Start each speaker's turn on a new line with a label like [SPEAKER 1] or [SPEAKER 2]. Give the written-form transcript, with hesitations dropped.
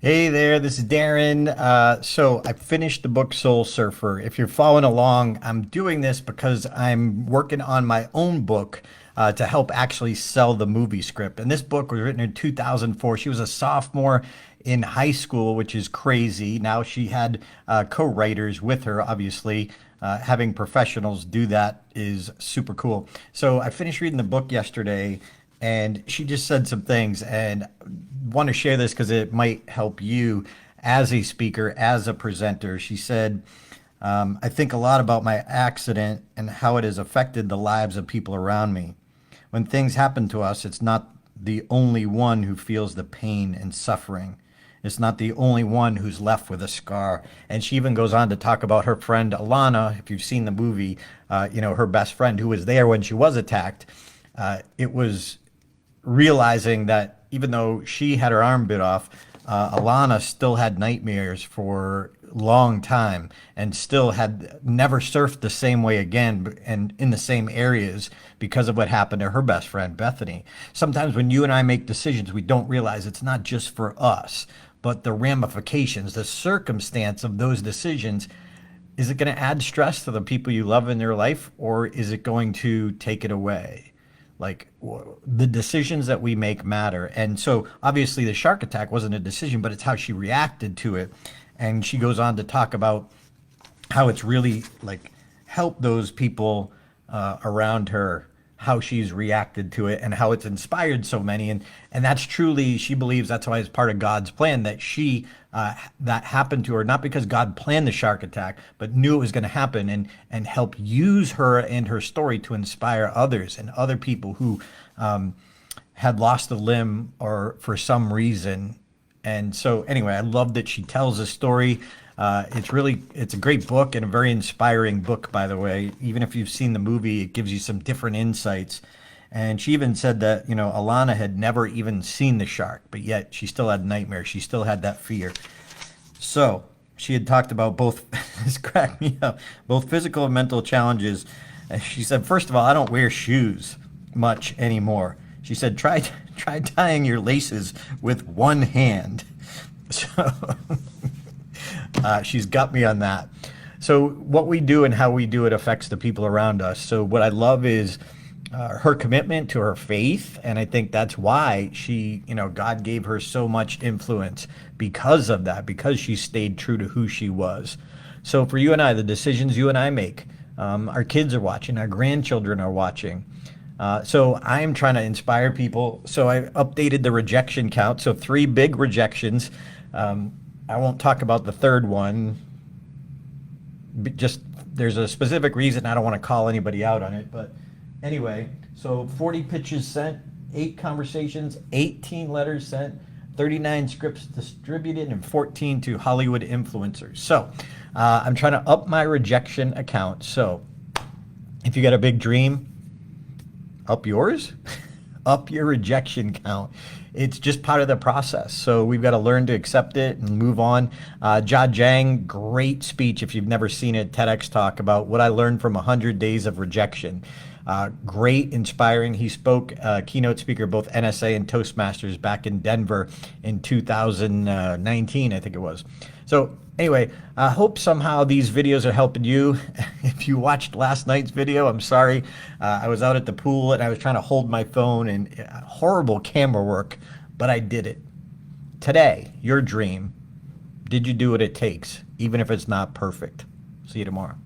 [SPEAKER 1] Hey there, this is Darren. So I finished the book Soul Surfer. If you're following along, I'm doing this because I'm working on my own book to help actually sell the movie script. And this book was written in 2004. She was a sophomore in high school, which is crazy. Now she had co-writers with her, obviously. Having professionals do that is super cool. So I finished reading the book yesterday, and she just said some things, and want to share this because it might help you as a speaker, as a presenter. She said, I think a lot about my accident and how it has affected the lives of people around me. When things happen to us, it's not the only one who feels the pain and suffering. It's not the only one who's left with a scar. And she even goes on to talk about her friend Alana. If you've seen the movie, her best friend who was there when she was attacked. It was realizing that even though she had her arm bit off, Alana still had nightmares for a long time and still had never surfed the same way again and in the same areas because of what happened to her best friend, Bethany. Sometimes when you and I make decisions, we don't realize it's not just for us, but the ramifications, the circumstance of those decisions. Is it going to add stress to the people you love in their life, or is it going to take it away? Like, the decisions that we make matter. And so obviously the shark attack wasn't a decision, but it's how she reacted to it. And she goes on to talk about how it's really like helped those people around her, how she's reacted to it and how it's inspired so many. And that's truly, she believes that's why it's part of God's plan, that she that happened to her, not because God planned the shark attack, but knew it was going to happen, and help use her and her story to inspire others and other people who had lost a limb or for some reason. And so anyway, I love that she tells a story. It's a great book and a very inspiring book, by the way. Even if you've seen the movie, it gives you some different insights. And she even said that, Alana had never even seen the shark, but yet she still had nightmares. She still had that fear. So she had talked about both, this cracked me up, both physical and mental challenges. And she said, first of all, I don't wear shoes much anymore. She said, try tying your laces with one hand. So she's got me on that. So what we do and how we do it affects the people around us. So what I love is her commitment to her faith. And I think that's why God gave her so much influence because of that, because she stayed true to who she was. So for you and I, the decisions you and I make, our kids are watching, our grandchildren are watching. So I'm trying to inspire people. So I updated the rejection count. So 3 big rejections. I won't talk about the third one. Just there's a specific reason. I don't want to call anybody out on it. But anyway, so 40 pitches sent, 8 conversations, 18 letters sent, 39 scripts distributed, and 14 to Hollywood influencers. So I'm trying to up my rejection account. So if you got a big dream, up yours, up your rejection count. It's just part of the process. So we've got to learn to accept it and move on. Jia Jiang, great speech. If you've never seen it, TEDx talk about what I learned from 100 days of rejection. Great, inspiring. He spoke, keynote speaker, both NSA and Toastmasters back in Denver in 2019, I think it was. So anyway, I hope somehow these videos are helping you. If you watched last night's video, I'm sorry. I was out at the pool and I was trying to hold my phone, and horrible camera work, but I did it. Today, your dream, did you do what it takes, even if it's not perfect? See you tomorrow.